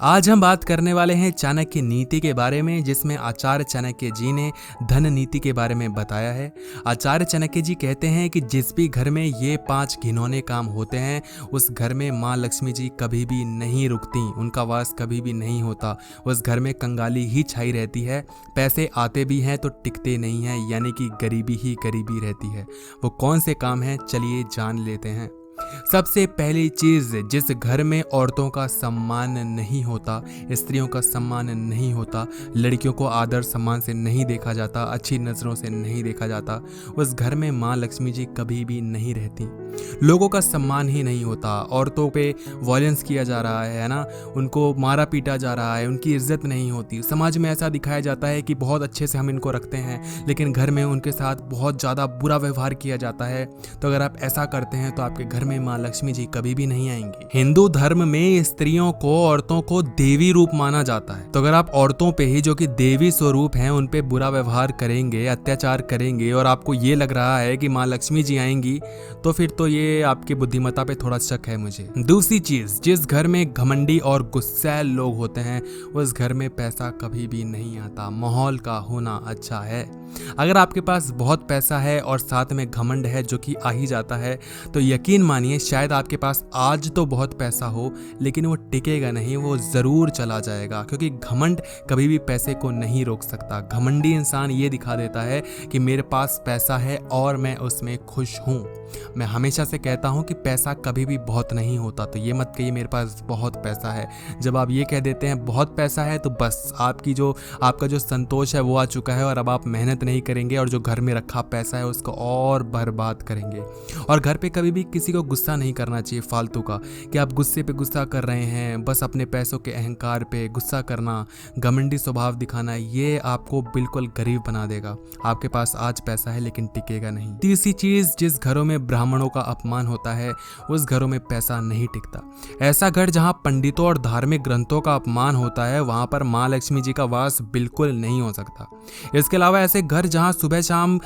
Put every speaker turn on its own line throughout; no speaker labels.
आज हम बात करने वाले हैं चाणक्य नीति के बारे में, जिसमें आचार्य चाणक्य जी ने धन नीति के बारे में बताया है। आचार्य चाणक्य जी कहते हैं कि जिस भी घर में ये 5 घिनौने काम होते हैं उस घर में माँ लक्ष्मी जी कभी भी नहीं रुकती, उनका वास कभी भी नहीं होता। उस घर में कंगाली ही छाई रहती है, पैसे आते भी हैं तो टिकते नहीं हैं, यानी कि गरीबी ही गरीबी रहती है। वो कौन से काम हैं, चलिए जान लेते हैं। सबसे पहली चीज, जिस घर में औरतों का सम्मान नहीं होता, स्त्रियों का सम्मान नहीं होता, लड़कियों को आदर सम्मान से नहीं देखा जाता, अच्छी नज़रों से नहीं देखा जाता, उस घर में माँ लक्ष्मी जी कभी भी नहीं रहती। लोगों का सम्मान ही नहीं होता, औरतों पे वॉयलेंस किया जा रहा है ना, उनको मारा पीटा जा रहा है, उनकी इज्जत नहीं होती। समाज में ऐसा दिखाया जाता है कि बहुत अच्छे से हम इनको रखते हैं, लेकिन घर में उनके साथ बहुत ज़्यादा बुरा व्यवहार किया जाता है। तो अगर आप ऐसा करते हैं तो आपके घर में माँ लक्ष्मी जी कभी भी नहीं आएंगी। हिंदू धर्म में स्त्रियों को, औरतों को देवी रूप माना जाता है। तो अगर आप औरतों पे ही, जो कि देवी स्वरूप हैं, उन पे बुरा व्यवहार करेंगे, अत्याचार करेंगे और आपको ये लग रहा है कि माँ लक्ष्मी जी आएंगी, तो फिर तो ये आपकी बुद्धिमत्ता पे थोड़ा शक है मुझे। दूसरी चीज, जिस घर में घमंडी और गुस्सैल लोग होते हैं उस घर में पैसा कभी भी नहीं आता। माहौल का होना अच्छा है। अगर आपके पास बहुत पैसा है और साथ में घमंड है, जो कि आ ही जाता है, तो यकीन मानिए शायद आपके पास आज तो बहुत पैसा हो लेकिन वो टिकेगा नहीं, वो ज़रूर चला जाएगा, क्योंकि घमंड कभी भी पैसे को नहीं रोक सकता। घमंडी इंसान ये दिखा देता है कि मेरे पास पैसा है और मैं उसमें खुश हूँ। मैं हमेशा से कहता हूँ कि पैसा कभी भी बहुत नहीं होता, तो ये मत कहिए मेरे पास बहुत पैसा है। जब आप ये कह देते हैं बहुत पैसा है, तो बस आपका जो संतोष है वो आ चुका है और अब आप मेहनत नहीं करेंगे और जो घर में रखा पैसा है उसको और बर्बाद करेंगे। और घर पे कभी भी किसी को गुस्सा नहीं करना चाहिए फालतू का, कि आप गुस्से पे गुस्सा कर रहे हैं, बस अपने पैसों के अहंकार पे गुस्सा करना, घमंडी स्वभाव दिखाना, ये आपको बिल्कुल गरीब बना देगा। आपके पास आज पैसा है लेकिन टिकेगा नहीं। तीसरी चीज, जिस घरों में ब्राह्मणों का अपमान होता है उस घरों में पैसा नहीं टिकता। ऐसा घर जहां पंडितों और धार्मिक ग्रंथों का अपमान होता है वहां पर माँ लक्ष्मी जी का वास बिल्कुल नहीं हो सकता। इसके अलावा ऐसे घर जहां सुबह शाम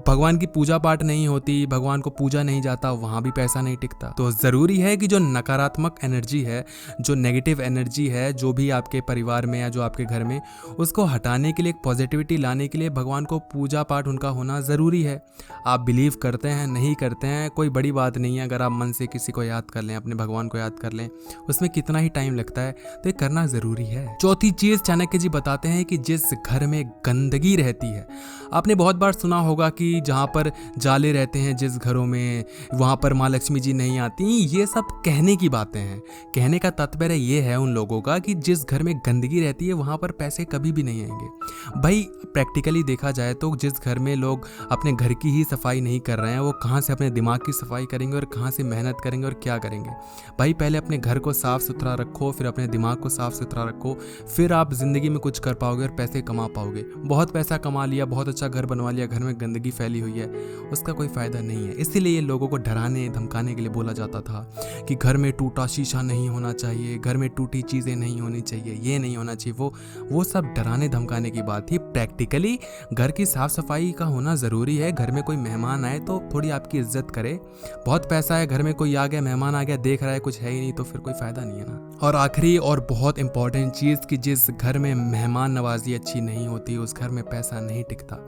भगवान की पूजा पाठ नहीं होती, भगवान को पूजा नहीं जाता, वहां भी पैसा नहीं टिकता। तो जरूरी है कि जो नकारात्मक एनर्जी है, जो नेगेटिव एनर्जी है, जो भी आपके परिवार में या जो आपके घर में, उसको हटाने के लिए, पॉजिटिविटी लाने के लिए भगवान को पूजा पाठ उनका होना जरूरी है। आप बिलीव करते हैं नहीं करते हैं कोई बड़ी बात नहीं है। अगर आप मन से किसी को याद कर लें, अपने भगवान को याद कर लें, उसमें कितना ही टाइम लगता है, तो ये करना जरूरी है। चौथी चीज, चाणक्य जी बताते हैं कि जिस घर में गंदगी रहती है, आपने बहुत बार सुना होगा कि जहाँ पर जाले रहते हैं जिस घरों में, वहाँ पर माँ लक्ष्मी जी नहीं आती। ये सब कहने की बातें हैं। कहने का तात्पर्य ये है उन लोगों का कि जिस घर में गंदगी रहती है वहाँ पर पैसे कभी भी नहीं आएंगे। भाई प्रैक्टिकली देखा जाए तो जिस घर में लोग अपने घर की ही सफाई नहीं कर रहे हैं, वो कहाँ से अपने दिमाग की सफाई करेंगे और कहाँ से मेहनत करेंगे और क्या करेंगे। भाई पहले अपने घर को साफ सुथरा रखो, फिर अपने दिमाग को साफ सुथरा रखो, फिर आप जिंदगी में कुछ कर पाओगे और पैसे कमा पाओगे। बहुत पैसा कमा लिया, बहुत अच्छा घर बनवा लिया, घर में गंदगी फैली हुई है, उसका कोई फायदा नहीं है। इसीलिए लोगों को डराने धमकाने के लिए बोला जाता था कि घर में टूटा शीशा नहीं होना चाहिए, घर में टूटी चीज़ें नहीं होनी चाहिए, ये नहीं होना चाहिए। वो सब डराने धमकाने की बात थी। प्रैक्टिकली घर की साफ सफाई का होना ज़रूरी है। घर में कोई मेहमान आए तो थोड़ी आपकी इज्जत करे। बहुत पैसा है, घर में कोई आ गया, मेहमान आ गया, देख रहा है कुछ है ही नहीं, तो फिर कोई फ़ायदा नहीं है ना। और आखिरी और बहुत इंपॉर्टेंट चीज़, कि जिस घर में मेहमान नवाजी अच्छी नहीं होती उस घर में पैसा नहीं टिकता।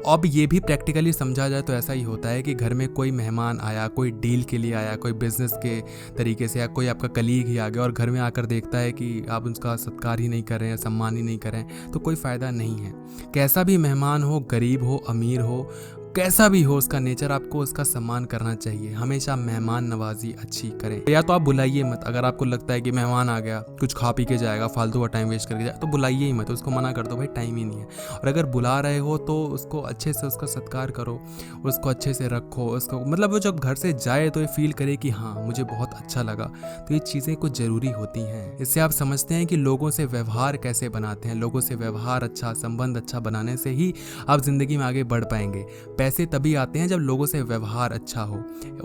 अब ये भी प्रैक्टिकली समझा जाए तो ऐसा ही होता है कि घर में कोई मेहमान आया, कोई डील के लिए आया, कोई बिजनेस के तरीके से, या कोई आपका कलीग ही आ गया और घर में आकर देखता है कि आप उसका सत्कार ही नहीं कर रहे हैं, सम्मान ही नहीं कर रहे हैं, तो कोई फ़ायदा नहीं है। कैसा भी मेहमान हो, गरीब हो अमीर हो, कैसा भी हो, उसका नेचर आपको उसका सम्मान करना चाहिए। हमेशा मेहमान नवाजी अच्छी करें। या तो आप बुलाइए मत। अगर आपको लगता है कि मेहमान आ गया, कुछ खा पी के जाएगा, फालतू का टाइम वेस्ट करके जाए, तो बुलाइए ही मत, उसको मना कर दो, भाई टाइम ही नहीं है। और अगर बुला रहे हो तो उसको अच्छे से, उसका सत्कार करो, उसको अच्छे से रखो, उसको मतलब वो जब घर से जाए तो ये फील करे कि हाँ मुझे बहुत अच्छा लगा। तो ये चीज़ें कुछ ज़रूरी होती हैं। इससे आप समझते हैं कि लोगों से व्यवहार कैसे बनाते हैं। लोगों से व्यवहार अच्छा, संबंध अच्छा बनाने से ही आप ज़िंदगी में आगे बढ़ पाएंगे। पैसे तभी आते हैं जब लोगों से व्यवहार अच्छा हो।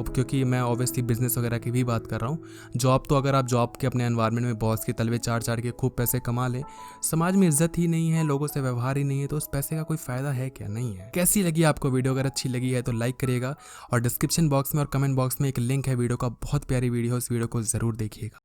क्योंकि मैं ऑब्वियसली बिजनेस वगैरह की भी बात कर रहा हूँ। जॉब तो अगर आप जॉब के अपने एनवायरनमेंट में बॉस के तलवे चाट चाट के खूब पैसे कमा लें, समाज में इज्जत ही नहीं है, लोगों से व्यवहार ही नहीं है, तो उस पैसे का कोई फायदा है क्या? नहीं है। कैसी लगी आपको वीडियो? अगर अच्छी लगी है तो लाइक करिएगा और डिस्क्रिप्शन बॉक्स में और कमेंट बॉक्स में एक लिंक है वीडियो का, बहुत प्यारी वीडियो, उस वीडियो को जरूर देखिएगा।